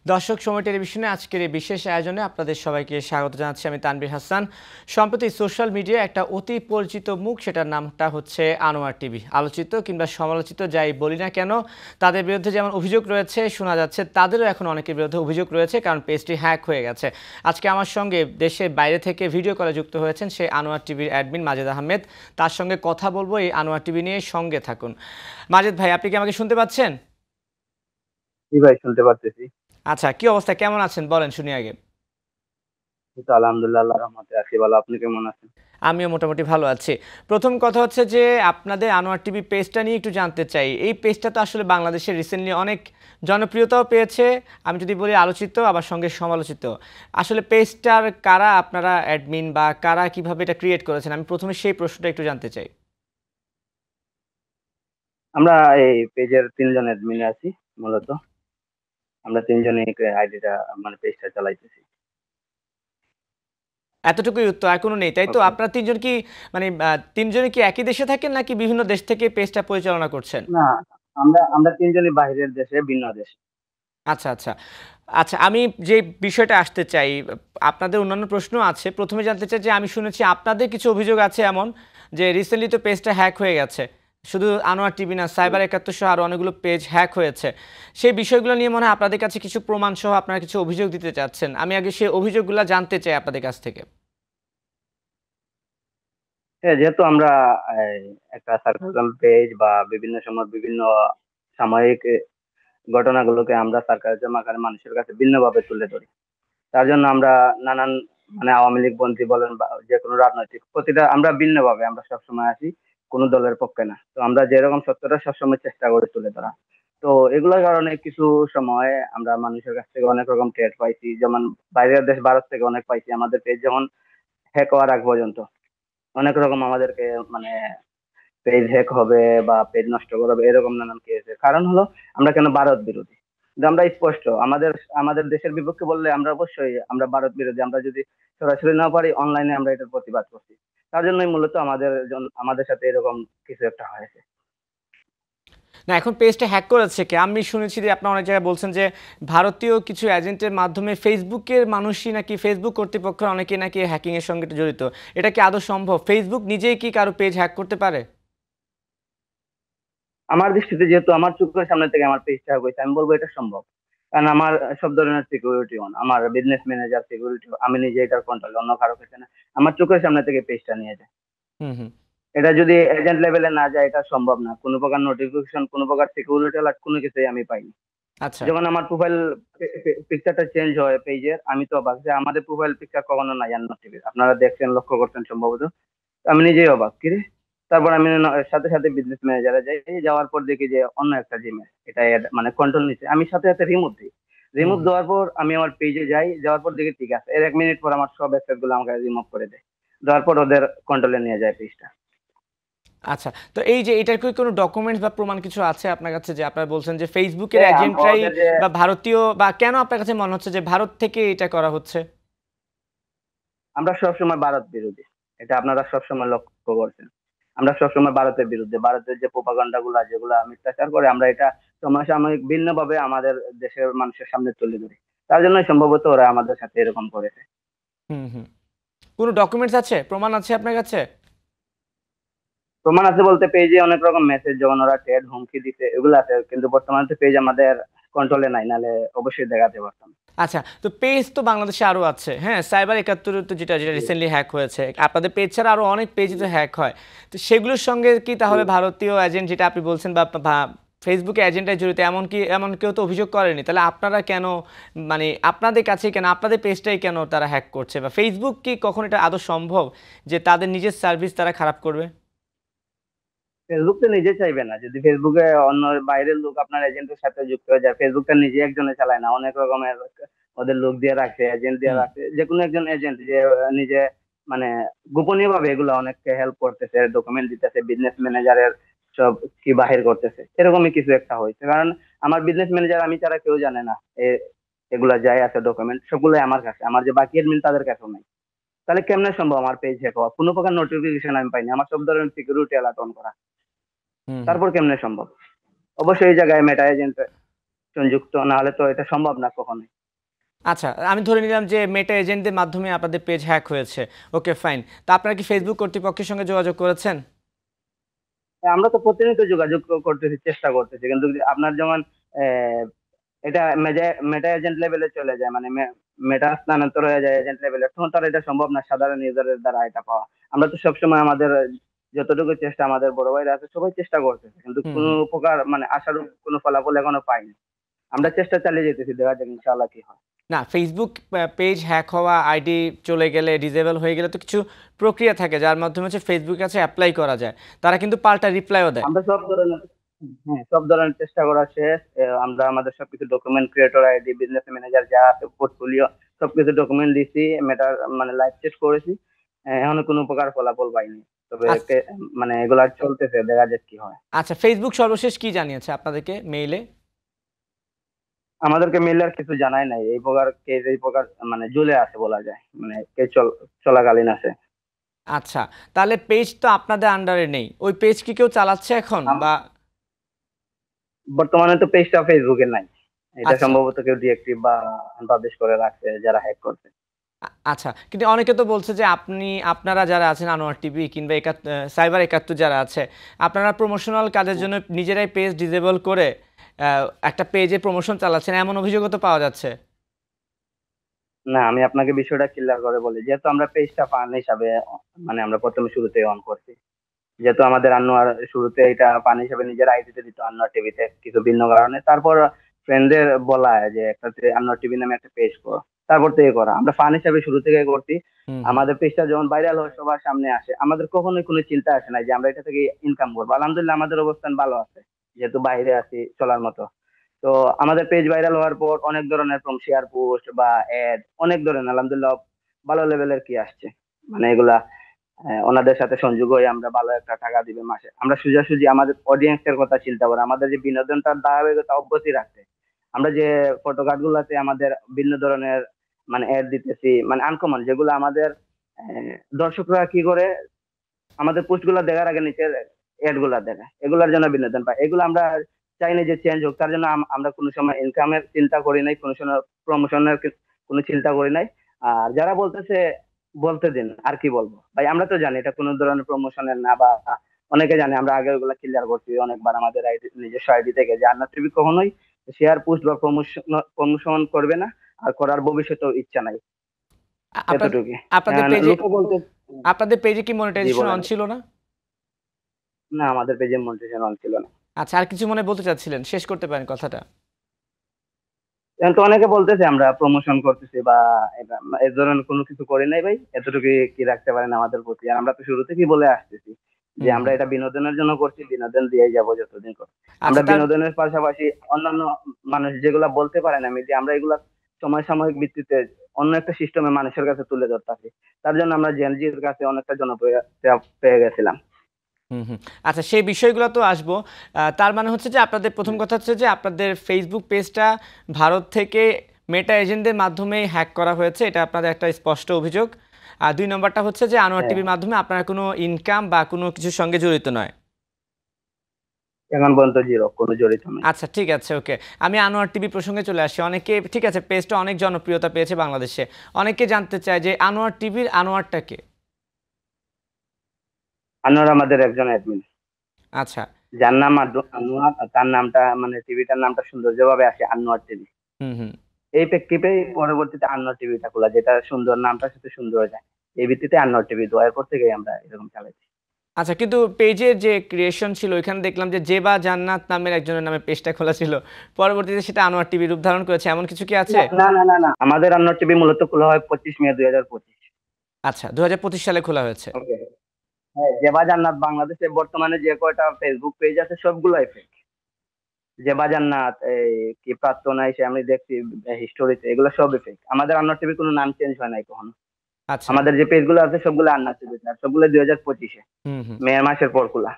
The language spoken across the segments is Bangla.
দর্শক সময় টেলিভিশনে আজকের এই বিশেষ আয়োজনে আপনাদের সবাইকে স্বাগত জানাচ্ছি। আমি তানভীর হাসান। সম্প্রতি সোশ্যাল মিডিয়ায় একটা অতি পরিচিত মুখ, সেটার নামটা হচ্ছে আনোয়ার টিভি। আলোচিত কিংবা সমালোচিত যাই বলি না কেন, তাদের বিরুদ্ধে যেমন অভিযোগ রয়েছে, শোনা যাচ্ছে তাদেরও এখন অনেকের বিরুদ্ধে অভিযোগ রয়েছে, কারণ পেজটি হ্যাক হয়ে গেছে। আজকে আমার সঙ্গে দেশের বাইরে থেকে ভিডিও কলে যুক্ত হয়েছেন সেই আনোয়ার টিভির অ্যাডমিন মাজেদ আহমেদ। তার সঙ্গে কথা বলবো এই আনোয়ার টিভি নিয়ে। সঙ্গে থাকুন। মাজেদ ভাই, আপনি কি আমাকে শুনতে পাচ্ছেন? জি ভাই, শুনতে পারতেছি। আচ্ছা, কি অবস্থা, কেমন আছেন বলেন শুনি আগে। এই তো আলহামদুলিল্লাহ, আল্লাহর রহমতে আছি ভালো। আপনি কেমন আছেন? আমিও মোটামুটি ভালো আছি। প্রথম কথা হচ্ছে যে আপনাদের আনোয়ার টিভি পেজটা নিয়ে একটু জানতে চাই। এই পেজটা তো আসলে বাংলাদেশে রিসেন্টলি অনেক জনপ্রিয়তাও পেয়েছে, আমি যদি বলি আলোচিত, আবার সঙ্গে সমালোচিত। আসলে পেজটার কারা আপনারা অ্যাডমিন, বা কারা কিভাবে এটা ক্রিয়েট করেছেন, আমি প্রথমে সেই প্রশ্নটা একটু জানতে চাই। আমরা এই পেজের তিনজন অ্যাডমিন আছি মূলত। আমরা তিনজনই আইডিটা মানে পেজটা চালাইতেছি। এতটুকুই উত্তর, আর কোনো নেই তাই তো? ওকে। আপনারা তিনজন কি মানে তিনজনে কি একই দেশে থাকেন, নাকি বিভিন্ন দেশ থেকে পেজটা পরিচালনা করছেন? না, আমরা তিনজনই বাইরের দেশে, ভিন্ন দেশে। আচ্ছা, আচ্ছা। আচ্ছা, আমি যে বিষয়টা আসতে চাই, আপনাদের অন্যান্য প্রশ্ন আছে। প্রথমে জানতে চাই যে আমি শুনেছি আপনাদের কিছু অভিযোগ আছে এমন, যে রিসেন্টলি তো পেজটা হ্যাক হয়ে গেছে। শুধু আনোয়ার টিভি না, সাইবার ৭১ সহ আরও অনেকগুলো পেজ হ্যাক হয়েছে। সেই বিষয়গুলো নিয়ে মনে হয় আপনাদের কাছে কিছু প্রমাণ সহ আপনারা কিছু অভিযোগ দিতে চাচ্ছেন। আমি আগে সেই অভিযোগগুলো জানতে চাই আপনাদের কাছ থেকে। হ্যাঁ, যেহেতু আমরা এই, একটা সার্কাল পেজ বা বিভিন্ন সময় বিভিন্ন সাময়িক ঘটনাগুলোকে আমরা সার্কারিজম আকারে মানুষের কাছে ভিন্নভাবে তুলে ধরি। তার জন্য আমরা নানান মানে আওয়ামী লীগ পন্থী বলেন বা যে কোনো রাজনৈতিক প্রতিটা আমরা ভিন্নভাবে আমরা সবসময় আসি, কোনো দলের পক্ষে না। তো আমরা যেরকম সত্যটা সবসময় চেষ্টা করে তুলে ধরা। তো এগুলোর কারণে কিছু সময় আমরা মানুষের কাছ থেকে অনেক রকম টের পাইছি, যেমন বাইরের দেশ ভারত থেকে অনেক পাইছি। আমাদের পেজ যখন হ্যাক হওয়ার আগ পর্যন্ত অনেক রকম আমাদেরকে মানে পেজ হ্যাক হবে বা পেজ নষ্ট করা হবে, এরকম নানান কেসের কারণ হলো আমরা কেন ভারত বিরোধী। কিন্তু আমরা স্পষ্ট আমাদের আমাদের দেশের বিপক্ষে বললে আমরা অবশ্যই আমরা ভারত বিরোধী। আমরা যদি সরাসরি না পারি, অনলাইনে আমরা এটার প্রতিবাদ করছি। তার জন্যই মূলত আমাদের সাথে এরকম কিছু একটা হয়েছে। না, এখন পেজটা হ্যাক করেছে কে? আমি শুনেছি যে আপনারা অনেক জায়গায় বলছেন যে ভারতীয় কিছু এজেন্টের মাধ্যমে ফেসবুকের মানুষই নাকি, ফেসবুক কর্তৃপক্ষের অনেকেই নাকি হ্যাকিং এর সঙ্গে জড়িত। এটা কি আদৌ সম্ভব? ফেসবুক নিজেই কি কারো পেজ হ্যাক করতে পারে? আমার দৃষ্টিতে যেহেতু আমার চোখের সামনে থেকে আমার পেজটা হয়েছে, আমি বলবো এটা সম্ভব। কারণ আমার সব ধরনের সিকিউরিটি অন, আমার বিজনেস ম্যানেজার সিকিউরিটি, আমি নিজে এটার কন্ট্রোল, অন্য কারো কাছে না। আমার চোখের সামনে থেকে পেজটা নিয়ে যায়। হুম, হুম। এটা যদি এজেন্ট লেভেলে না যায়, এটা সম্ভব না। কোনো প্রকার নোটিফিকেশন, কোনো প্রকার সিকিউরিটি অ্যালার্ট, কোনো কিছুই আমি পাইনি। আচ্ছা। যখন আমার প্রোফাইল পিকচারটা চেঞ্জ হয় পেজের, আমি তো অবাক যে আমাদের প্রোফাইল পিকচার কখনো নাই আন্নার টিভির। আপনারা দেখছেন, লক্ষ্য করছেন সম্ভবত। আমি নিজেই অবাক, কি রে। তারপর আমি সাথে সাথে বিজনেস ম্যানেজারে যাই। যাওয়ার পর দেখি যে অন্য একটা জিমেল এটা মানে কন্ট্রোল নিচ্ছে। আমি সাথে সাথে রিমুভ দিই। হুম, রিমুভ হুম। দেওয়ার পর আমি আমার পেজে যাই, যাওয়ার পর দেখি ঠিক আছে। এর 1 মিনিট পর আমার সব অ্যাসেট গুলো আমাকে রিমুভ করে দেয়। দেওয়ার পর ওদের কন্ট্রোলে নিয়ে যায় পেজটা। আচ্ছা, তো এই যে এটার কি কোনো ডকুমেন্টস বা প্রমাণ কিছু আছে আপনার কাছে, যে আপনারা বলছেন যে ফেসবুকের হ্যাঁ, এজেন্টরাই ওদের যে বা ভারতীয়, বা কেন আপনার কাছে মনে হচ্ছে যে ভারত থেকে এটা করা হচ্ছে? আমরা সবসময় ভারত বিরোধী, এটা আপনারা সবসময় লক্ষ্য করছেন। আমরা সবসময় ভারতের বিরুদ্ধে। ভারতের যে প্রোপাগান্ডা গুলা যেগুলা মিথ্যাচার করে, আমরা এটা সমসাময়িক ভিন্নভাবে আমাদের দেশের মানুষের সামনে তুলে ধরি। তার জন্যই সম্ভবত ওরা আমাদের সাথে এরকম করেছে। হুম, হুম। কোনো ডকুমেন্টস আছে, প্রমাণ আছে আপনার কাছে? প্রমাণ আছে বলতে, পেজে অনেক রকম মেসেজ যখন ওরা টেড হুমকি দিতে, এগুলো আছে। কিন্তু বর্তমানে তো পেজ আমাদের কন্ট্রোলে নাই, নাহলে অবশ্যই দেখাতে পারতাম। আচ্ছা, তো পেজ তো বাংলাদেশে আরো আছে, হ্যাঁ, সাইবার ৭১ তো যেটা যেটা জি, রিসেন্টলি হ্যাক হয়েছে, আপনাদের পেজ ছাড়া আরো অনেক পেজই তো হ্যাক হয়। তো সেগুলোর সঙ্গে কি জি। তাহলে ভারতীয় এজেন্ট যেটা আপনি বলছেন, বা ফেসবুকে এজেন্টরা জড়িত, এমন কেউ তো অভিযোগ করেনি, তাহলে আপনারা কেন, মানে আপনাদের কাছে কেন, আপনাদের পেজটাই কেন তারা হ্যাক করছে? বা ফেসবুক কি কখন এটা আদৌ সম্ভব যে তাদের নিজের সার্ভিস তারা খারাপ করবে? ফেসবুক তো নিজে চাইবে না। যদি ফেসবুকে অন্য বাইরের লোক আপনার এজেন্টের সাথে যুক্ত হয়ে যায়, ফেসবুকটা নিজে একজনে চালায় না, অনেক রকমের ওদের লোক দিয়ে রাখছে, এজেন্ট দিয়ে হুম। রাখছে। যে কোনো একজন এজেন্ট যে নিজে মানে গোপনীয় ভাবে এগুলো অনেককে হেল্প করতেছে, ডকুমেন্ট দিতেছে, বিজনেস ম্যানেজারের সব কি বাহির করতেছে, এরকমই কিছু একটা হয়েছে। কারণ আমার বিজনেস ম্যানেজার আমি ছাড়া কেউ জানে না এগুলা যাই আছে ডকুমেন্ট সবগুলাই আমার কাছে, আমার যে বাকি এডমিন তাদের কাছেও নাই। তাহলে কেমনে সম্ভব আমার পেজ হ্যাক হওয়া? কোনো প্রকার নোটিফিকেশন আমি পাইনি, আমার সব ধরনের সিকিউরিটি অ্যালার্ট অন করা। হুম, হুম। তারপর কেমনে সম্ভব? অবশ্যই এই জায়গায় মেটা এজেন্ট সংযুক্ত না হলে তো এটা সম্ভব না কখনোই। আচ্ছা, আমি ধরে নিলাম যে মেটা এজেন্টদের মাধ্যমে আপনাদের পেজ হ্যাক হয়েছে। ওকে, ফাইন। তো আপনারা কি ফেসবুক কর্তৃপক্ষের সঙ্গে যোগাযোগ করেছেন? আমরা তো প্রতিনিয়ত যোগাযোগ করতেছি, চেষ্টা করতেছি, কিন্তু আপনার যেমন আহ, এটা মেটা এজেন্ট লেভেলে চলে যায়, মানে মেটা স্থানান্তর হয়ে যায় এজেন্ট লেভেলে, তখন তার এটা সম্ভব না সাধারণ ইউজারের দ্বারা এটা পাওয়া। আমরা তো সবসময় আমাদের যতটুকু চেষ্টা, আমাদের বড় ভাইরা আছে সবাই চেষ্টা করতেছে, কিন্তু হুম, কোনো হুম। প্রকার মানে আশারূপ কোনো ফলাফল এখনো পাইনি। আমরা চেষ্টা চালিয়ে যেতেছি, দেখা যাক ইনশাআল্লাহ কি হয়। না, ফেসবুক পেজ হ্যাক হওয়া, আইডি চলে গেলে, ডিসেবল হয়ে গেলে তো কিছু প্রক্রিয়া থাকে যার মাধ্যমে হচ্ছে ফেসবুকের কাছে অ্যাপ্লাই করা যায়। তারা কিন্তু পাল্টা রিপ্লাইও দেয়। আমরা সব ধরনের, হ্যাঁ, সব ধরনের চেষ্টা করা শেষ। আমরা আমাদের সবকিছু document, creator ID, business manager যা আছে, পোর্টফোলিও, সবকিছু ডকুমেন্ট দিছি, মেটার মানে লাইভ চেক করেছি। এখনো কোনো প্রকার ফলাফল পাইনি। তবে আচ্ছা, মানে এগুলা চলতেছে, দেখা যাক কি হয়। আচ্ছা, ফেসবুক সর্বশেষ কি জানিয়েছে আপনাদেরকে মেইলে? আমাদেরকে মেইল আর কিছু জানাই নাই, এই প্রকার কেস এই প্রকার মানে ঝুলে আছে বলা যায়, মানে কেস চলাকালীন আছে। আচ্ছা, তাহলে পেজ তো আপনাদের আন্ডারে নেই। ওই পেজ কি কেউ চালাচ্ছে এখন আম- বা? বর্তমানে তো পেজটা ফেসবুকে নাই, এটা আচ্ছা, সম্ভবত কেউ ডিএক্টিভ বা পাবলিশ করে রাখছে যারা হ্যাক করছে। আচ্ছা, কিন্তু অনেকে তো বলছে যে আপনারা যারা আছেন আনোয়ার টিভি কিংবা সাইবার ৭১ যারা আছে, আপনারা প্রমোশনাল কাজের জন্য নিজেরাই পেজ ডিসেবল করে একটা পেজে প্রমোশন চালাচ্ছেন, এমন অভিযোগও তো পাওয়া যাচ্ছে। না, আমি আপনাকে বিষয়টা ক্লিয়ার করে বলি, যেহেতু আমরা পেজটা ফান হিসাবে মানে আমরা প্রথমে শুরুতে অন করছি, যেহেতু আমাদের আনোয়ার শুরুতে এটা ফান হিসাবে নিজের আইডিতে দিত আনোয়ার টিভিতে, কিছু ভিন্ন কারণে তারপর ফ্রেন্ডদের বলা হয় যে একটা আনোয়ার টিভি নামে একটা পেজ করো, তারপর থেকে করা। আমরা ফান হিসাবে শুরু থেকে করছি। হুম, হুম। আমাদের পেজটা যখন ভাইরাল হয় সবার সামনে আসে, আমাদের কখনোই কোনো চিন্তা আসে না যে আমরা এটা থেকে ইনকাম করবো। আলহামদুলিল্লাহ আমাদের অবস্থান ভালো আছে, যেহেতু বাইরে আছি চলার মতো। তো আমাদের পেজ ভাইরাল হওয়ার পর অনেক ধরনের ফ্রম শেয়ার পোস্ট বা এড, অনেক ধরনের আলহামদুলিল্লাহ ভালো লেভেলের কি আসছে, মানে এগুলা ওনাদের সাথে সংযোগ হয়ে আমরা ভালো একটা টাকা দিবে মাসে। আমরা সোজাসুজি আমাদের অডিয়েন্স এর কথা চিন্তা করে আমাদের যে বিনোদনটার ধারাবাহিকতা অব্যাহতি রাখতে, আমরা যে ফটোকার্ড গুলাতে আমাদের ভিন্ন ধরনের মানে অ্যাড দিতেছি, মানে আনকমন, যেগুলো আমাদের দর্শকরা কি করে আমাদের পোস্ট গুলা দেখার আগে নিচে এড গুলা দেখে, এগুলার জন্য বিনোদন পাই। এগুলো আমরা চাই না যে চেঞ্জ হোক, তার জন্য আমরা কোনো সময় ইনকামের চিন্তা করি নাই, কোনো সময় প্রমোশনের কোনো চিন্তা করি নাই। আর যারা বলতেছে বলতে দিন, আর কি বলবো ভাই, আমরা তো জানি এটা কোনো ধরনের প্রমোশনের না, বা অনেকে জানে, আমরা আগে ওগুলা ক্লিয়ার করছি অনেকবার আমাদের আইডি, নিজস্ব আইডি থেকে, যে আন্নার টিভি কখনোই শেয়ার পোস্ট বা প্রমোশন করবে না, আর করার ভবিষ্যতেও ইচ্ছা নাই, আপনাদের এতটুকু। আপনাদের পেজে লোকে বলতে, আপনাদের পেজে কি জি মনিটাইজেশন বলেন। অন ছিল না? না, আমাদের পেজে মনিটাইজেশন অন ছিল না। আচ্ছা, আর কিছু মনে বলতে চাচ্ছিলেন, শেষ করতে পারেন কথাটা। এখন তো অনেকে বলতেছে আমরা প্রমোশন করতেছি বা এ ধরনের কোনো কিছু করি নাই ভাই, এতটুকু কি রাখতে পারেন আমাদের প্রতি? আর আমরা তো শুরু থেকেই বলে আসতেছি যে হুম, আমরা হুম। এটা বিনোদনের জন্য করছি, বিনোদন দিয়ে যাবো যতদিন করছি। আমরা আচ্ছা, তার বিনোদনের পাশাপাশি অন্যান্য মানুষ যেগুলা বলতে পারে না, যে আমরা এগুলা সময় সাময়িক ভিত্তিতে অন্য একটা সিস্টেমে মানুষের কাছে তুলে ধরতেছি, তার জন্য আমরা জেনজির কাছে অনেকটা জনপ্রিয়তা পেয়ে গেছিলাম। হুম, হুম। আচ্ছা, সেই বিষয়গুলো তো আসবো। তার মানে হচ্ছে যে আপনাদের প্রথম কথা হচ্ছে যে আপনাদের ফেসবুক পেজটা ভারত থেকে মেটা এজেন্টদের মাধ্যমেই হ্যাক করা হয়েছে। এটা আপনাদের একটা স্পষ্ট অভিযোগ। আর ২ নম্বরটা হচ্ছে যে আনোয়ার হ্যাঁ, টিভির মাধ্যমে আপনারা কোনো ইনকাম বা কোনো কিছুর সঙ্গে জড়িত নয়। এখন পর্যন্ত জিরো, কোনো জড়িত নেই। আচ্ছা, ঠিক আছে, ওকে। আমি আনোয়ার টিভি প্রসঙ্গে চলে আসি। অনেকে ঠিক আছে, পেজটা অনেক জনপ্রিয়তা পেয়েছে বাংলাদেশে। অনেকে জানতে চায় যে আনোয়ার টিভির আনোয়ারটা কে? আনোয়ার আমাদের একজন অ্যাডমিন, আচ্ছা। যার নাম আনোয়ার, তার নামটা মানে টিভিটার নামটা সৌন্দর্যভাবে আসে আনোয়ার টিভি। হুম, হুম। এই প্রেক্ষিতে পরবর্তীতে আন্নোর টিভিটা খোলা, যেটা সুন্দর, নামটার সাথে সুন্দর যায়, এই ভিত্তিতে আন্নোর টিভি দোয়ার পর থেকেই আমরা এরকম চালাইছি। আচ্ছা, কিন্তু পেজের যে ক্রিয়েশন ছিল ওইখানে দেখলাম যে জেবা জান্নাত নামের একজনের নামে পেজটা খোলা ছিল। পরবর্তীতে সেটা আনোয়ার টিভি রূপ ধারণ করেছে। এমন কিছু কি আছে? না না না না না, আমাদের আন্নোর টিভি মূলত খোলা হয় 25 মে 2025। আচ্ছা, ২০২৫ সালে খোলা হয়েছে। ওকে। হ্যাঁ, জেবা জান্নাত বাংলাদেশে বর্তমানে যে কয়টা ফেসবুক পেজ আছে সবগুলাই ফেক। জেবা জান্নাত, এই কি প্রার্থনা এসে আমি দেখছি হিস্টোরিতে, এগুলো সবই ফেক। আমাদের আন্নোর টিভি কোনো নাম চেঞ্জ হয় নাই কখনো। আচ্ছা। আমাদের যে পেজ গুলো আছে সবগুলো আন্নার টিভি, আর সবগুলো 2025-এ হুম, হুম। মে মাসের পর খোলা।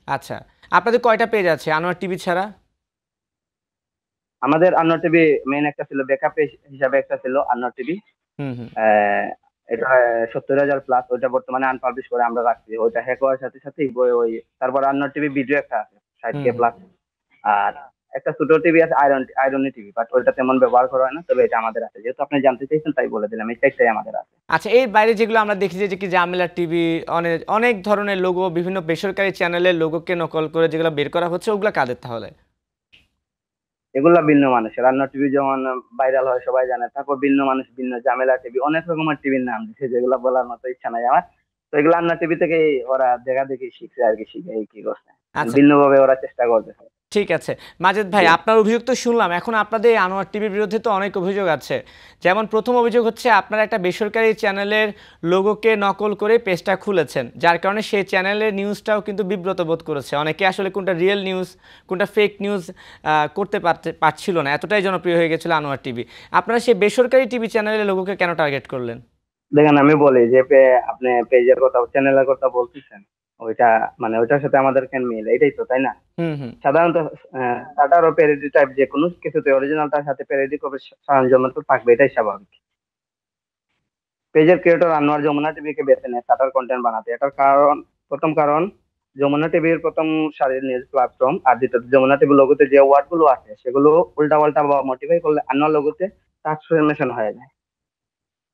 আচ্ছা। আপনাদের কয়টা পেজ আছে আনোয়ার টিভি ছাড়া? আমাদের আন্নোর টিভি মেইন একটা ছিল, ব্যাকআপ পেজ হিসাবে একটা ছিল আন্নোর টিভি। হুম, হুম। এটা 70,000 প্লাস, ওইটা বর্তমানে আনপাবলিশ করে আমরা রাখছি, ওইটা হ্যাক হওয়ার সাথে সাথে ওই তারপর আন্নার টিভি ভিডিও একটা আছে ষাট হুম, কে হুম। প্লাস। আর একটা ছোট টিভি আছে আয়রনি টিভি, বাট ওইটা তেমন ব্যবহার করা হয় না, তবে এটা আমাদের আছে। যেহেতু আপনি জানতে চাইছেন তাই বলে দিলাম, এই সাইডটাই আমাদের আছে। আচ্ছা, এর বাইরে যেগুলো আমরা দেখি যে কি জামেলা টিভি, অনেক অনেক ধরনের লোগো, বিভিন্ন বেসরকারি চ্যানেলের লোগোকে নকল করে যেগুলো বের করা হচ্ছে, ওগুলা কাদের তাহলে? এগুলা ভিন্ন মানুষের। রান্না টিভি যেমন ভাইরাল হয় সবাই জানে, তারপর ভিন্ন মানুষ ভিন্ন জামেলা টিভি, অনেক রকমের টিভির নাম দিচ্ছে যেগুলো বলার মতো ইচ্ছা নাই আমার। তো এগুলো রান্না টিভি থেকে ওরা দেখা দেখি শিখছে আর কি, শিখে এই কি করছে, আচ্ছা, ভিন্ন ভাবে ওরা চেষ্টা করতেছে। ঠিক আছে। মাজেদ ভাই, জি। আপনার অভিযোগ তো শুনলাম। এখন আপনাদের এই আনোয়ার টিভির বিরুদ্ধে তো অনেক অভিযোগ আছে। যেমন প্রথম অভিযোগ হচ্ছে আপনারা একটা বেসরকারি চ্যানেলের লোগোকে নকল করে পেজটা খুলেছেন, যার কারণে সেই চ্যানেলের নিউজটাও কিন্তু বিব্রত বোধ করেছে। অনেকে আসলে কোনটা রিয়েল নিউজ কোনটা ফেক নিউজ করতে পারছিল না, এতটাই জনপ্রিয় হয়ে গেছিল আনোয়ার টিভি। আপনারা সেই বেসরকারি টিভি চ্যানেলের লোগোকে কেন টার্গেট করলেন? দেখেন আমি বলি যে আপনি পেজের কথা চ্যানেলের কথা বলতেছেন, ওইটা মানে ওইটার সাথে আমাদের কেন মিল, এটাই তো, তাই না? হুম, হুম। সাধারণত টাটার ও প্যারোডি টাইপ যে কোনো কিছুতে অরিজিনালটার সাথে প্যারোডি কবে সারাঞ্জম তো থাকবে, এটাই স্বাভাবিক। পেজের ক্রিয়েটর আনোয়ার যমুনা টিভিকে বেছে নেয় টাটার কন্টেন্ট বানাতে। এটার কারণ, প্রথম কারণ, যমুনা টিভির প্রথম সারির নিউজ প্ল্যাটফর্ম, আর দ্বিতীয়ত যমুনা টিভির লোগোতে যে ওয়ার্ড গুলো আছে সেগুলো উল্টা পাল্টা বা মডিফাই করলে আনোয়ার লোগোতে ট্রান্সফরমেশন হয়ে যায়।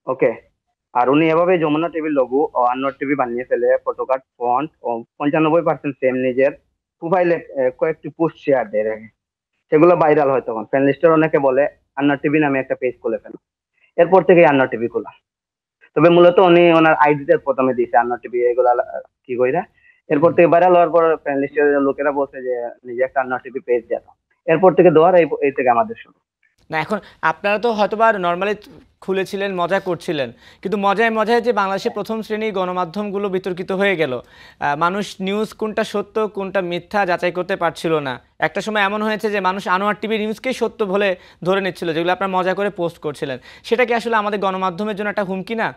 ওকে। আর উনি এভাবে যমুনা টিভির লোগো ও আনোয়ার টিভি বানিয়ে ফেলে ফটোকার্ড ফন্ট ও 95% সেম নিজের প্রোফাইলে কয়েকটি পোস্ট শেয়ার দিয়ে রাখে। সেগুলো ভাইরাল হয়। তখন ফ্যান লিস্টের অনেকে বলে আন্নার টিভি নামে একটা পেজ খুলে ফেলো। এরপর থেকে আন্নার টিভি খোলা। তবে মূলত উনি ওনার আইডিতে প্রথমে দিয়েছে আন্নার টিভি এগুলা কি কইরা। এরপর থেকে ভাইরাল হওয়ার পর ফ্যান লিস্টের লোকেরা বলছে যে নিজে একটা আন্নার টিভি পেজ দেয়। এরপর থেকে দেওয়ার এই থেকে আমাদের শুরু। না, এখন আপনারা তো হয়তোবা নরমালি খুলেছিলেন, মজা করছিলেন, কিন্তু মজায় মজায় যে বাংলাদেশের প্রথম শ্রেণীর গণমাধ্যমগুলো বিতর্কিত হয়ে গেল। মানুষ নিউজ কোনটা সত্য কোনটা মিথ্যা যাচাই করতে পারছিল না। একটা সময় এমন হয়েছে যে মানুষ আনোয়ার টিভি নিউজকেই সত্য বলে ধরে নিচ্ছিল, যেগুলো আপনারা মজা করে পোস্ট করছিলেন। সেটা কি আসলে আমাদের গণমাধ্যমের জন্য একটা হুমকি না?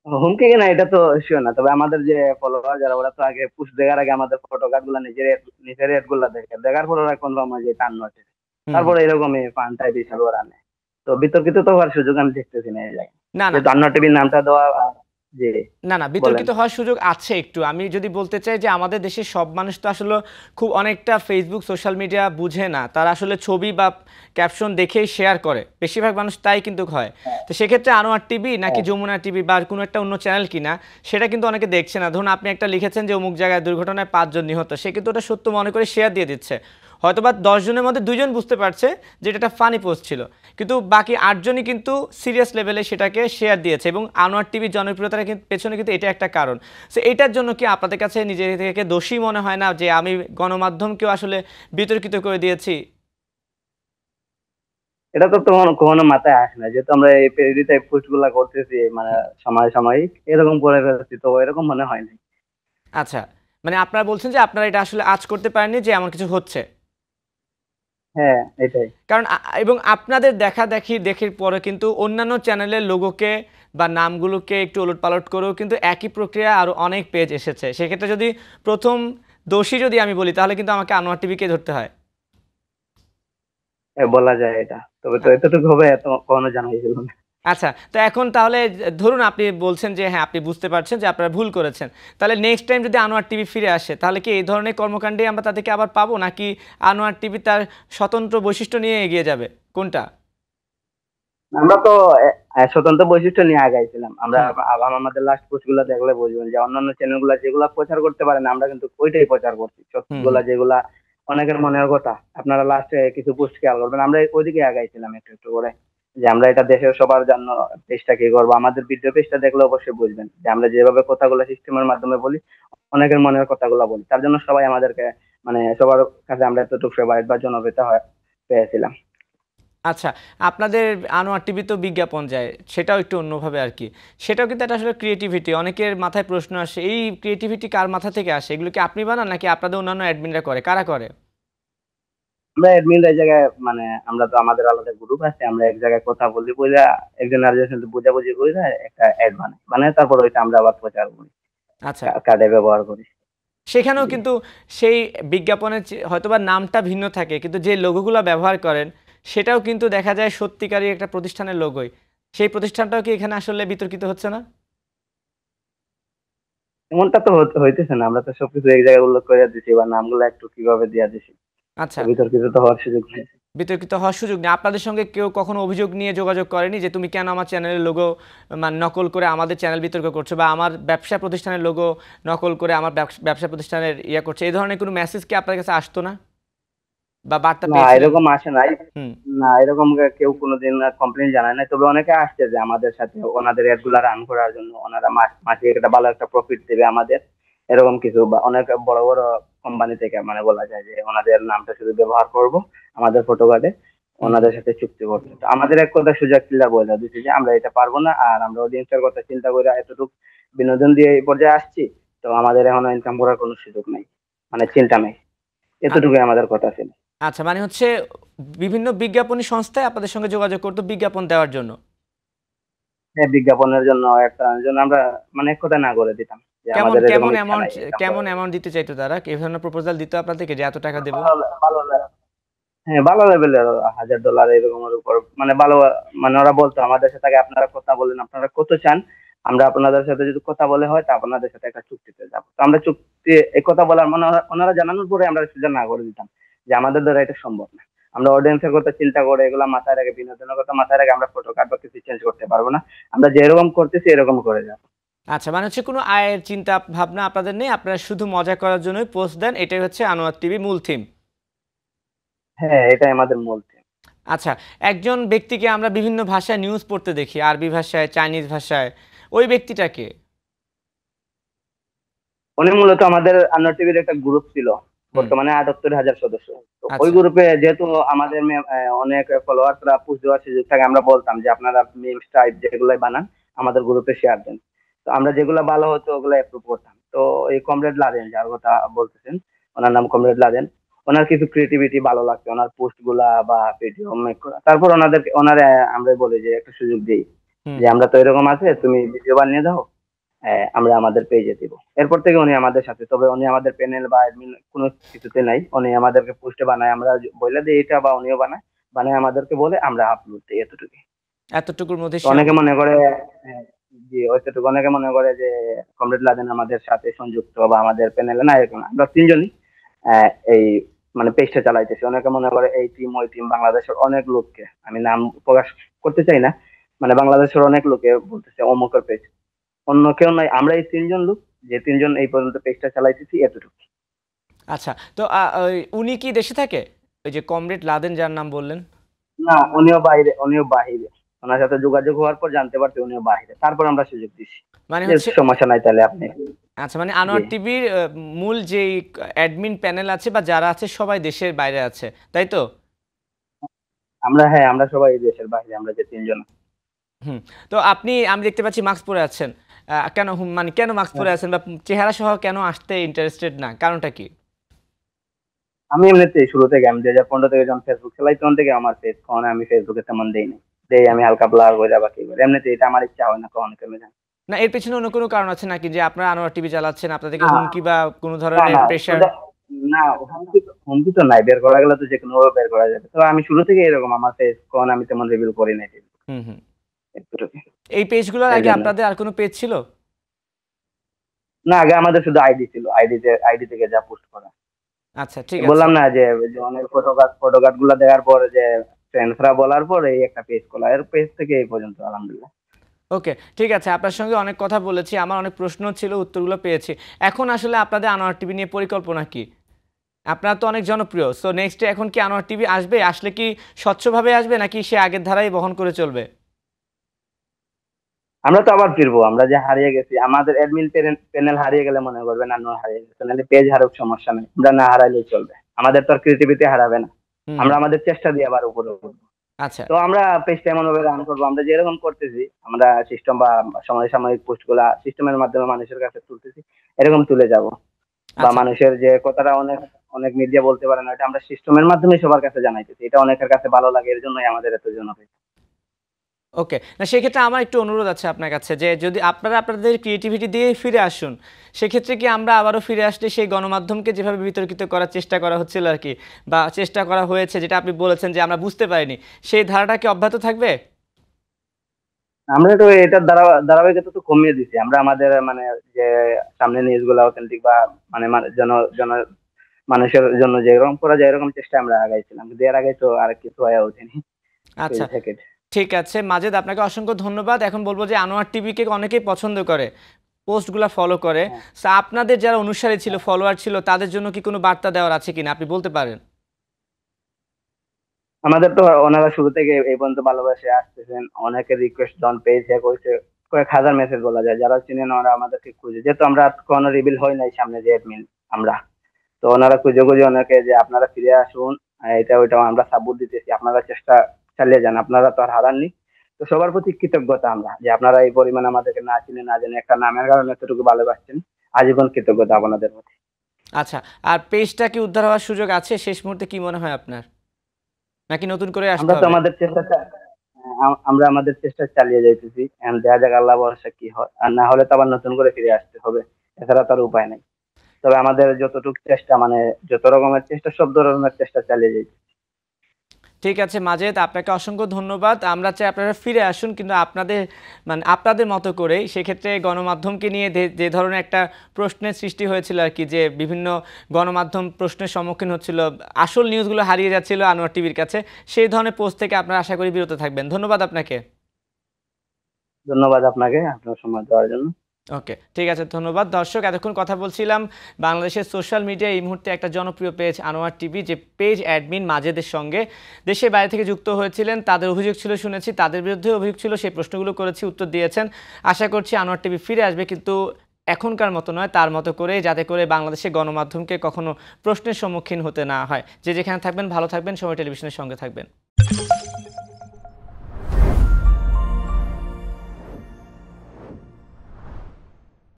হুমকি কিনা এটা তো শিওর না, তবে আমাদের যে ফলোয়ার যারা ওরা তো আগে পুশ দেখার আগে আমাদের ফটোগ্রাফ গুলা নিজের এড গুলা দেখে, দেখার পর ওরা কনফার্ম হয় যে এটা আন্নোর। হুম, হুম। তারপরে এরকমই ফান টাইপ হিসাবে ওরা নেয়। তো বিতর্কিত তো হওয়ার সুযোগ আমি দেখতেছি না এই জায়গায়, না, না। যেহেতু আন্নার টিভির নামটা দেওয়া। যে না, না, বলেন। বিতর্কিত হওয়ার সুযোগ আছে একটু। আমি যদি বলতে চাই যে আমাদের দেশের সব মানুষ তো আসলে খুব অনেকটা ফেসবুক, সোশ্যাল মিডিয়া বুঝে না। তারা আসলে ছবি বা ক্যাপশন দেখেই শেয়ার করে। বেশিরভাগ মানুষ তাই কিন্তু হয়। হ্যাঁ, তো সেক্ষেত্রে আনোয়ার টিভি নাকি হ্যাঁ। যমুনা টিভি বা কোনো একটা অন্য চ্যানেল কিনা, সেটা কিন্তু অনেকে দেখছে না। ধরুন আপনি একটা লিখেছেন যে অমুক জায়গায় দুর্ঘটনায় 5 জন নিহত, সে কিন্তু ওটা সত্য মনে করে শেয়ার দিয়ে দিচ্ছে। হয়তোবা 10 জনের মধ্যে 2 জন বুঝতে পারছে যে এটা একটা ফানি পোস্ট ছিল, কিন্তু বাকি 8 জনই কিন্তু সিরিয়াস লেভেলে সেটাকে শেয়ার দিয়েছে। এবং আনোয়ার টিভির জনপ্রিয়তার পেছনে কিন্তু এটা একটা কারণ। সো এটার জন্য কি আপনাদের কাছে নিজে থেকে দোষী মনে হয় না যে আমি গণমাধ্যমকেও আসলে বিতর্কিত করে দিয়েছি? এটা তো তোমার কখনো মাথায় আসে না, যেহেতু আমরা এই পেরিডি টাইপ পোস্ট গুলা করতেছি মানে সময় সাময়িক এরকম করে ফেলছি, তো এরকম মনে হয় না। আচ্ছা, মানে আপনারা বলছেন যে আপনারা এটা আসলে আঁচ করতে পারেননি যে এমন কিছু হচ্ছে। হ্যাঁ, এটাই। কারণ এবং আপনাদের দেখির পরে কিন্তু অন্যান্য চ্যানেলের লোগোকে বা নামগুলোকে একটু ওলটপালট করেও কিন্তু একই প্রক্রিয়া আরও অনেক পেজ এসেছে। সেক্ষেত্রে যদি প্রথম দোষী যদি আমি বলি, তাহলে কিন্তু আমাকে আনোয়ার টিভিকে ধরতে হয়। বলা যায় এটা, তবে তো এতটুকু হবে এত কখনো জানাই ছিল না। আচ্ছা, তো এখন তাহলে ধরুন আপনি বলছেন যে হ্যাঁ, আপনি বুঝতে পারছেন যে আপনারা ভুল করেছেন। তাহলে নেক্সট টাইম যদি আনোয়ার টিভি ফিরে আসে, তাহলে কি এই ধরনের কর্মকাণ্ডেই আমরা তাদেরকে আবার পাবো, নাকি আনোয়ার টিভি তার স্বতন্ত্র বৈশিষ্ট্য নিয়ে এগিয়ে যাবে? কোনটা? আমরা তো স্বতন্ত্র বৈশিষ্ট্য নিয়ে আগাইছিলাম আমরা। হুম, আমাদের লাস্ট পোস্ট গুলা দেখলে বুঝবেন যে অন্যান্য চ্যানেল গুলা যেগুলা প্রচার করতে পারে না, আমরা কিন্তু ওইটাই প্রচার করছি। সত্যি হুম, গুলা হুম। যেগুলা অনেকের মনের কথা, আপনারা লাস্টে কিছু পোস্ট খেয়াল করবেন, আমরা ওইদিকে আগাইছিলাম একটু একটু করে, যে আমরা এটা দেশের সবার জন্য পেজটা কি করবো। আমাদের ভিডিও পেজটা দেখলে অবশ্যই বুঝবেন যে আমরা যেভাবে কথাগুলো সিস্টেমের মাধ্যমে বলি, অনেকের মনের কথাগুলো বলি, তার জন্য সবাই আমাদেরকে মানে সবার কাছে আমরা এতটুকু ফেভারিট বা জনপ্রিয়তা পেয়েছিলাম। আচ্ছা, আপনাদের আনোয়ার টিভি তো বিজ্ঞাপন যায়, সেটাও একটু অন্যভাবে আর কি। সেটাও কিন্তু একটা আসলে ক্রিয়েটিভিটি। অনেকের মাথায় প্রশ্ন আসে, এই ক্রিয়েটিভিটি কার মাথা থেকে আসে? এগুলো কি আপনি বানান নাকি আপনাদের অন্যান্য অ্যাডমিনরা করে? কারা করে? আমরা অ্যাডমিন এই জায়গায় মানে আমরা তো আমাদের আলাদা গ্রুপ আছে, আমরা এক জায়গায় কথা বলি বলে একজন আরেকজনের সাথে বোঝাবুঝি করে একটা অ্যাড বানাই তারপর ওইটা আমরা আবার প্রচার করি, আচ্ছা। কার্ডে ব্যবহার করি। সেখানেও জি। কিন্তু সেই বিজ্ঞাপনের হয়তোবা নামটা ভিন্ন থাকে, কিন্তু যে লোগোগুলো ব্যবহার করেন সেটাও কিন্তু দেখা যায় সত্যিকারই একটা প্রতিষ্ঠানের লোগোই। সেই প্রতিষ্ঠানটাও কি এখানে আসলে বিতর্কিত হচ্ছে না? এমনটা তো হইতেছে না, আমরা তো সবকিছু এক জায়গায় উল্লেখ করে দিছি বা নামগুলো একটু কিভাবে দিয়া দিছি। আচ্ছা, বিতর্কিত তো হওয়ার সুযোগ নেই। বিতর্কিত হওয়ার সুযোগ নেই। আপনাদের সঙ্গে কেউ কখনো অভিযোগ নিয়ে যোগাযোগ করেনি যে তুমি কেন আমার চ্যানেলের লোগো নকল করে আমাদের চ্যানেল বিতর্ক করছো, বা আমার ব্যবসা প্রতিষ্ঠানের লোগো নকল করে আমার ব্যবসা প্রতিষ্ঠানের করছে, এই ধরনের কোনো মেসেজ কি আপনার কাছে আসতো না, বা বার্তা না, পেয়েছিলেন? এরকম আসে নাই। হুম। না, এরকম কেউ কোনোদিন কমপ্লেন জানায় নাই। তবে অনেকে আসছে যে আমাদের সাথে ওনাদের এড গুলা রান করার জন্য, ওনারা মাসে একটা ভালো একটা প্রফিট দেবে আমাদের, এরকম কিছু। বা অনেক বড় বড় কোম্পানি থেকে মানে বলা যায় যে ওনাদের নামটা শুধু ব্যবহার করব আমাদের ফটো কার্ডে, হুম হুম। ওনাদের সাথে চুক্তি করছে। তো আমাদের এক কথা সুযোগ ক্লিয়ার বলে দিচ্ছি যে আমরা এটা পারবো না, আর আমরা অডিয়েন্সের কথা চিন্তা করে এতটুকু বিনোদন দিয়ে এই পর্যায়ে আসছি। তো আমাদের এখন ইনকাম করার কোনো সুযোগ নাই, মানে চিন্তা নাই। এতটুকুই আমাদের কথা ছিল। আচ্ছা, মানে হচ্ছে বিভিন্ন বিজ্ঞাপনী সংস্থায় আপনাদের সঙ্গে যোগাযোগ করতো বিজ্ঞাপন দেওয়ার জন্য। হ্যাঁ, বিজ্ঞাপনের জন্য একটা জন্য আমরা মানে এক কথা না করে দিতাম যে কেমন আমাদের এরকম কেমন ইচ্ছা অ্যামাউন্ট নাই ইনকাম কেমন করার। অ্যামাউন্ট দিতে চাইতো তারা? এই ধরনের প্রপোজাল দিত আপনাদেরকে যে এত টাকা দেব? ভালো ভালো হ্যাঁ, ভালো লেভেলের $1000 এরকমের উপর, মানে ভালো। মানে ওরা বলতো আমাদের সাথে আগে আপনারা কথা বলেন, আপনারা কত চান, আমরা আপনাদের সাথে যদি কথা বলে হয় তা আপনাদের সাথে একটা চুক্তিতে যাবো। তো আমরা চুক্তি এই কথা বলার মানে ওনারা জানানোর পরে আমরা সেটা না করে দিতাম যে আমাদের দ্বারা এটা সম্ভব না। আমরা অডিয়েন্সের কথা চিন্তা করে এগুলা মাথায় রেখে, বিনোদনের কথা মাথায় রেখে আমরা ফটো কাট বা কিছু চেঞ্জ করতে পারবো না। আমরা যেরকম করতেছি এরকম করে যাবো। আচ্ছা, মানে হচ্ছে কোনো আয়ের চিন্তা ভাবনা আপনাদের নেই। আপনারা শুধু মজা করার জন্যই পোস্ট দেন। এটাই হচ্ছে আনোয়ার টিভি মূল থিম। হ্যাঁ, এটাই আমাদের মূল theme। আচ্ছা, একজন ব্যক্তিকে আমরা বিভিন্ন ভাষায় নিউজ পড়তে দেখি। আরবি ভাষায়, চাইনিজ ভাষায়। ওই ব্যক্তিটাকে উনি মূলত আমাদের আন্নার টিভির একটা গ্রুপ ছিল, হুম, বর্তমানে 78,000 সদস্য। তো ওই আচ্ছা, গ্রুপে যেহেতু আমাদের অনেক ফলোয়ার্সরা পুশ দেওয়ার সুযোগ থাকে, আমরা বলতাম যে আপনারা মিমস টাইপ যেগুলাই বানান আমাদের গ্রুপে শেয়ার দেন। তো আমরা যেগুলো ভালো হতো ওগুলো অ্যাপ্রুভ করতাম। তো এই কমরেড লাদেন যার কথা বলতেছেন, ওনার নাম কমরেড লাদেন, ওনার কিছু ক্রিয়েটিভিটি ভালো লাগতো, ওনার পোস্ট গুলা বা ভিডিও মেক করা। তারপর ওনার আমরা বলি যে একটা সুযোগ দিই হুম, যে হুম। আমরা তো এরকম আছে, তুমি ভিডিও বানিয়ে দাও, আমরা আমাদের পেজে দিব। এরপর থেকে উনি আমাদের সাথে, তবে উনি আমাদের প্যানেল বা অ্যাডমিন কোনো কিছুতে নাই, উনি আমাদেরকে পোস্টে বানায়, আমরা বলে দিই এটা, বা উনিও বানায়, বানায় আমাদেরকে বলে আমরা আপলোড দিই, এতটুকু। এতটুকুর মধ্যে তো অনেকে সীমাবদ্ধ। মনে করে জি ওইটুকু, অনেকে মনে করে যে কমরেড লাদেন আমাদের সাথে সংযুক্ত বা আমাদের প্যানেলে না, এরকম না। আমরা তিনজনই এই মানে পেজটা চালাইতেছি। অনেকে মনে করে এই টিম ওই টিম, বাংলাদেশের অনেক লোককে, আমি নাম প্রকাশ করতে চাই না, মানে বাংলাদেশের অনেক লোকে বলতেছে অমুকের পেজ, অন্য কেউ নাই, আমরা এই তিনজন লোক যে তিনজন এই পর্যন্ত পেজটা চালাইতেছি, এতটুকু। আচ্ছা, তো উনি কি দেশে থাকে? ওই যে কমরেড লাদেন যার নাম বললেন? না, উনিও বাহিরে। ওনার সাথে যোগাযোগ হওয়ার পর জানতে পারছি উনিও বাহিরে, তারপর আমরা সুযোগ দিছি মানে যে হচ্ছে সমস্যা নাই তাহলে আপনি। আচ্ছা, মানে জি, আনোয়ার টিভির মূল যেই অ্যাডমিন প্যানেল আছে বা যারা আছে সবাই দেশের বাইরে আছে, তাই তো? আমরা সবাই এই দেশের বাইরে, আমরা যে তিনজন। হুম। তো আমি দেখতে পাচ্ছি মাস্ক পরে আছেন। কেন মানে কেন মাস্ক পরে আছেন, বা চেহারা সহ কেন আসতে ইন্টারেস্টেড না? কারণটা কি? আমি এমনিতে শুরু থেকে, আমি 2015 থেকে যখন ফেসবুক চালাই তখন থেকে আমার পেজ, কখনো আমি ফেসবুকে তেমন দেই নাই। দেই আমি হালকা ব্লার করে বা কি করে, এমনিতে এটা আমার ইচ্ছা হয় না কখনো কেন জানি। না, এর পেছনে অন্য কোনো কারণ আছে নাকি, যে আপনারা আনোয়ার টিভি চালাচ্ছেন, আপনাদেরকে না, হুমকি বা কোনো না, ধরনের না, প্রেশার? সোজা না, হুমকি তো নাই, বের করা গেলে তো যে কোনো ভাবে বের করা যাবে। তো আমি শুরু থেকে এরকম, আমার ফেস কখন আমি তেমন রিভিল করি নাই ফেসবুক, হুম, হুম। এতটুকু। এই পেজগুলোর এই আগে জন্য আপনাদের আর কোনো পেজ ছিল? না, আগে আমাদের শুধু আইডি ছিল, আইডি থেকে যা পোস্ট করা। আচ্ছা, ঠিক আছে। বললাম না যে অনেক ফটোকার্ড গুলা দেওয়ার পর যে ফ্রেন্ডসরা বলার পর এই একটা পেজ খোলা, এর পেজ থেকে এই পর্যন্ত আলহামদুলিল্লাহ। ওকে, ঠিক আছে। আপনার সঙ্গে অনেক কথা বলেছি। আমার অনেক প্রশ্ন ছিল, উত্তরগুলো পেয়েছি। এখন আসলে আপনাদের আনোয়ার টিভি নিয়ে পরিকল্পনা কি? আপনারা তো অনেক জনপ্রিয়। সো নেক্সট ডে এখন কি আনোয়ার টিভি আসবে? আসলে কি স্বচ্ছভাবে আসবে, নাকি সে আগের ধারাই বহন করে চলবে? আমরা তো আবার ফিরবো, আমরা যে হারিয়ে গেছি, আমাদের অ্যাডমিন প্যানেল হারিয়ে গেলে মনে করবেন আর হারিয়ে গেছে, নাহলে পেজ হারুক সমস্যা নেই, আমরা না হারাইলেই চলবে। আমাদের তো আর ক্রিয়েটিভিটি হারাবে না, হুম, আমরা হুম। আমাদের চেষ্টা দিয়ে আবার উপরে উঠবো। আচ্ছা, তো আমরা পেজটা এমন ভাবে রান করবো, আমরা যেরকম করতেছি, আমরা সিস্টেম বা সাময়িক পোস্ট গুলা সিস্টেমের মাধ্যমে মানুষের কাছে তুলতেছি, এরকম তুলে যাব। বা আচ্ছা। মানুষের যে কথাটা অনেক অনেক মিডিয়া বলতে পারে না, এটা আমরা সিস্টেমের মাধ্যমে সবার কাছে জানাইতেছি, এটা অনেকের কাছে ভালো লাগে, এর জন্যই আমাদের এত জনপ্রিয়। ওকে। না, সেক্ষেত্রে আমার একটু অনুরোধ আছে আপনার কাছে, যে যদি আপনারা আপনাদের ক্রিয়েটিভিটি দিয়ে ফিরে আসুন, সেক্ষেত্রে কি আমরা আবারও ফিরে আসলে সেই গণমাধ্যমকে যেভাবে বিতর্কিত করার চেষ্টা করা হচ্ছিল আরকি, বা চেষ্টা করা হয়েছে, যেটা আপনি বলেছেন যে আমরা বুঝতে পারিনি, সেই ধারাটা কি অব্যাহত থাকবে? আমরা তো এটার ধারাবাহিকতা তো কমিয়ে দিছি। আমরা আমাদের মানে যে সামনে নিউজ গুলা অথেন্টিক বা মানে জন জন মানুষের জন্য যেরকম করা যায় এরকম চেষ্টা আমরা আগাইছিলাম, কিন্তু এর আগে তো আর কিছু হয়ে ওঠেনি পেজ আচ্ছা, থেকে। ঠিক আছে মাজেদ, আপনাকে অসংখ্য ধন্যবাদ। এখন বলবো যে আনোয়ার টিভিকে অনেকেই পছন্দ করে, পোস্টগুলা ফলো করে। হ্যাঁ, সো আপনাদের যারা অনুসারী ছিল, হ্যাঁ। ফলোয়ার ছিল, তাদের জন্য কি কোনো বার্তা দেওয়ার আছে কিনা আপনি বলতে পারেন? আমাদের তো ওনারা শুরু থেকে এই পর্যন্ত ভালোবাসে আসতেছেন, অনেকে রিকোয়েস্ট যখন পেয়েছে করেছে, কয়েক হাজার মেসেজ বলা যায়, যারা চিনেন ওরা আমাদেরকে খুঁজে, যেহেতু আমরা কোনো রিভিল হয় নাই সামনে যে অ্যাডমিন আমরা, তো ওনারা খুঁজে খুঁজে অনেকে যে আপনারা ফিরে আসুন, এটা ওইটা আমরা সাপোর্ট দিতেছি, আপনারা চেষ্টা চালিয়ে যান, আপনারা তো আর হারাননি। তো সবার প্রতি কৃতজ্ঞতা আমরা, যে আপনারা এই পরিমাণ আমাদেরকে না চিনে না জেনে একটা নামের কারণে এতটুকু ভালোবাসছেন, আজীবন কৃতজ্ঞতা আপনাদের প্রতি। আচ্ছা, আর পেজটা কি উদ্ধার হওয়ার সুযোগ আছে শেষ মুহূর্তে, কি মনে হয় আপনার, নাকি নতুন করে আসতে আমরা তো হবে? আমাদের আমরা আমাদের চেষ্টা চালিয়ে যাইতেছি, এখন দেখা যাক আল্লাহ ভরসা কি হয়, আর না হলে তো আবার নতুন করে ফিরে আসতে হবে, এছাড়া তো আর উপায় নাই। তবে আমাদের যতটুকু চেষ্টা, মানে যত রকমের চেষ্টা, সব ধরনের চেষ্টা চালিয়ে যাইতেছি। ঠিক আছে মাজেদ, আপনাকে অসংখ্য ধন্যবাদ। আমরা চাই আপনারা ফিরে আসুন, কিন্তু আপনাদের মানে আপনাদের মতো করেই। সেক্ষেত্রে গণমাধ্যমকে নিয়ে যে ধরনের একটা প্রশ্নের সৃষ্টি হয়েছিল আর কি, যে বিভিন্ন গণমাধ্যম প্রশ্নের সম্মুখীন হচ্ছিল, আসল নিউজগুলো হারিয়ে যাচ্ছিল আনোয়ার টিভির কাছে, সেই ধরনের পোস্ট থেকে আপনারা আশা করি বিরত থাকবেন। ধন্যবাদ আপনাকে। ধন্যবাদ আপনাকে আপনার সময় দেওয়ার জন্য। ওকে, ঠিক আছে, ধন্যবাদ। দর্শক, এতক্ষণ কথা বলছিলাম বাংলাদেশের সোশ্যাল মিডিয়ায় এই মুহূর্তে একটা জনপ্রিয় পেজ আনোয়ার টিভি, যে পেজ অ্যাডমিন মাজেদের সঙ্গে দেশের বাইরে থেকে যুক্ত হয়েছিলেন। তাদের অভিযোগ ছিল, শুনেছি, তাদের বিরুদ্ধে অভিযোগ ছিল, সেই প্রশ্নগুলো করেছি, উত্তর দিয়েছেন। আশা করছি আনোয়ার টিভি ফিরে আসবে, কিন্তু এখনকার মতো নয়, তার মতো করে, যাতে করে বাংলাদেশের গণমাধ্যমকে কখনো প্রশ্নের সম্মুখীন হতে না হয়। যে যেখানে থাকবেন ভালো থাকবেন, সময় টেলিভিশনের সঙ্গে থাকবেন।